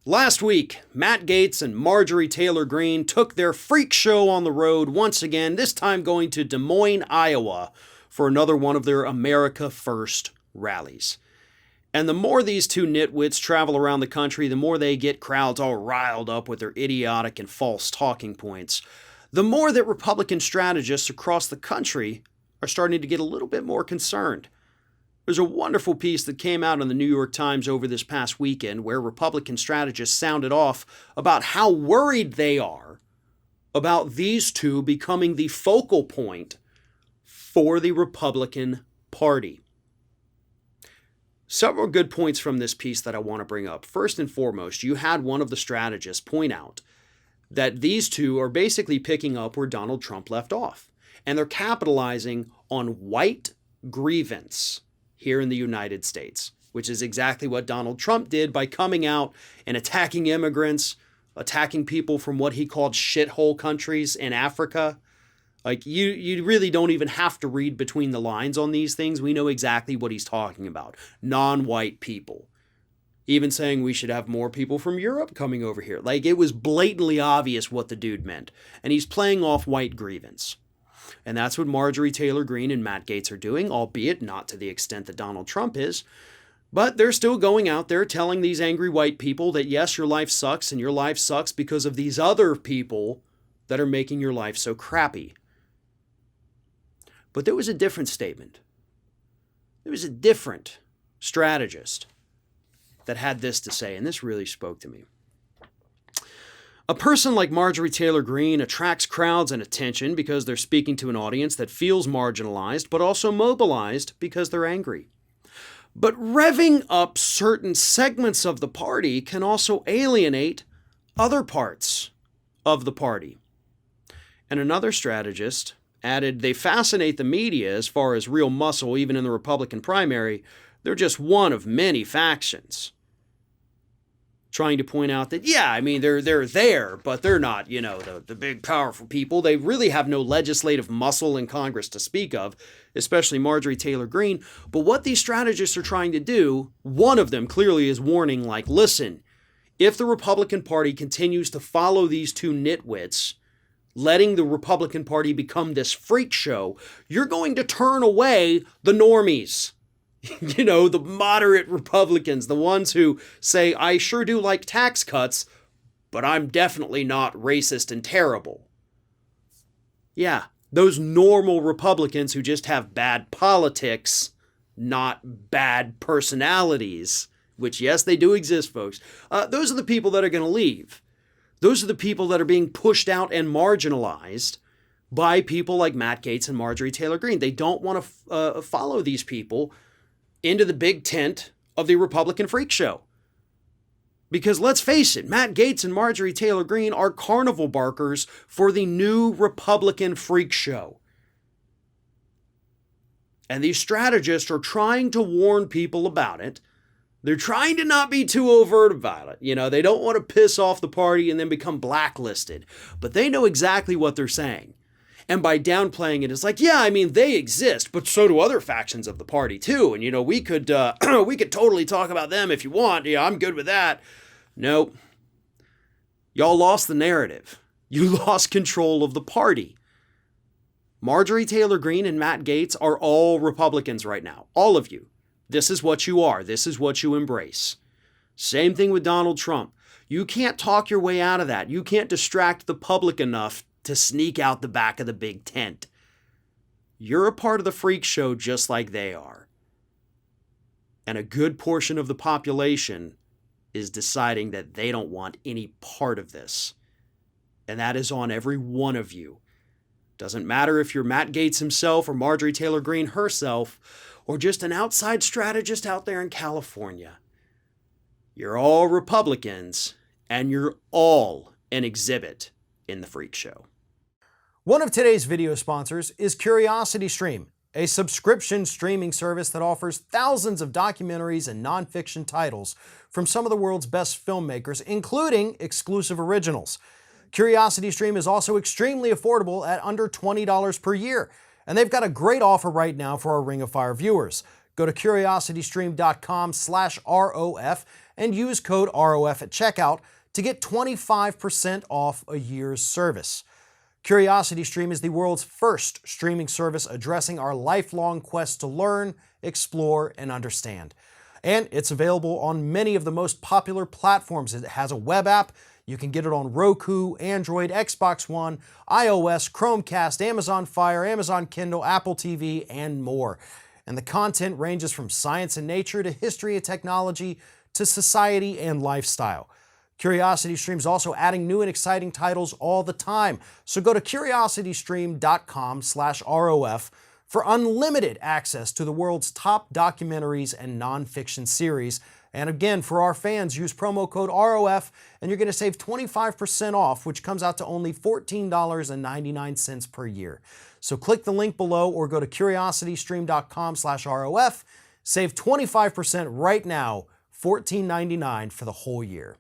Last week, Matt Gaetz and Marjorie Taylor Greene took their freak show on the road once again, this time going to Des Moines, Iowa, for another one of their America First rallies. And the more these two nitwits travel around the country, the more they get crowds all riled up with their idiotic and false talking points, the more that Republican strategists across the country are starting to get a little bit more concerned. There's a wonderful piece that came out in the New York Times over this past weekend where Republican strategists sounded off about how worried they are about these two becoming the focal point for the Republican Party. Several good points from this piece that I want to bring up. First and foremost, you had one of the strategists point out that these two are basically picking up where Donald Trump left off, and they're capitalizing on white grievance here in the United States, which is exactly what Donald Trump did by coming out and attacking immigrants, attacking people from what he called shithole countries in Africa. Like, you really don't even have to read between the lines on these things. We know exactly what he's talking about. Non-white people. Even saying we should have more people from Europe coming over here. Like, it was blatantly obvious what the dude meant. And he's playing off white grievance. And that's what Marjorie Taylor Greene and Matt Gaetz are doing, albeit not to the extent that Donald Trump is. But they're still going out there telling these angry white people that yes, your life sucks, and your life sucks because of these other people that are making your life so crappy. But there was a different statement. There was a different strategist that had this to say, and this really spoke to me. A person like Marjorie Taylor Greene attracts crowds and attention because they're speaking to an audience that feels marginalized, but also mobilized because they're angry. But revving up certain segments of the party can also alienate other parts of the party. And another strategist added, they fascinate the media as far as real muscle, even in the Republican primary. They're just one of many factions. Trying to point out that, yeah, I mean, they're there, but they're not, the big, powerful people. They really have no legislative muscle in Congress to speak of, especially Marjorie Taylor Greene. But what these strategists are trying to do, one of them clearly is warning, like, listen, if the Republican Party continues to follow these two nitwits, letting the Republican Party become this freak show, you're going to turn away the normies. The moderate Republicans, the ones who say, I sure do like tax cuts, but I'm definitely not racist and terrible. Yeah, those normal Republicans who just have bad politics, not bad personalities, which, yes, they do exist, folks. Those are the people that are going to leave. Those are the people that are being pushed out and marginalized by people like Matt Gaetz and Marjorie Taylor Greene. They don't want to follow these people into the big tent of the Republican freak show. Because let's face it, Matt Gaetz and Marjorie Taylor Greene are carnival barkers for the new Republican freak show. And these strategists are trying to warn people about it. They're trying to not be too overt about it. They don't want to piss off the party and then become blacklisted. But they know exactly what they're saying. And by downplaying it, it's like, yeah, I mean, they exist, but so do other factions of the party too. And, we could totally talk about them if you want. Yeah, I'm good with that. Nope. Y'all lost the narrative. You lost control of the party. Marjorie Taylor Greene and Matt Gaetz are all Republicans right now. All of you. This is what you are. This is what you embrace. Same thing with Donald Trump. You can't talk your way out of that. You can't distract the public enough to sneak out the back of the big tent. You're a part of the freak show just like they are. And a good portion of the population is deciding that they don't want any part of this. And that is on every one of you. Doesn't matter if you're Matt Gaetz himself or Marjorie Taylor Greene herself, or just an outside strategist out there in California. You're all Republicans, and you're all an exhibit in the freak show. One of today's video sponsors is CuriosityStream, a subscription streaming service that offers thousands of documentaries and nonfiction titles from some of the world's best filmmakers, including exclusive originals. CuriosityStream is also extremely affordable at under $20 per year, and they've got a great offer right now for our Ring of Fire viewers. Go to curiositystream.com/ROF and use code ROF at checkout to get 25% off a year's service. CuriosityStream is the world's first streaming service addressing our lifelong quest to learn, explore, and understand. And it's available on many of the most popular platforms. It has a web app. You can get it on Roku, Android, Xbox One, iOS, Chromecast, Amazon Fire, Amazon Kindle, Apple TV, and more. And the content ranges from science and nature to history and technology to society and lifestyle. CuriosityStream is also adding new and exciting titles all the time. So go to curiositystream.com/ROF for unlimited access to the world's top documentaries and nonfiction series. And again, for our fans, use promo code ROF and you're going to save 25% off, which comes out to only $14.99 per year. So click the link below or go to curiositystream.com/ROF. Save 25% right now, $14.99 for the whole year.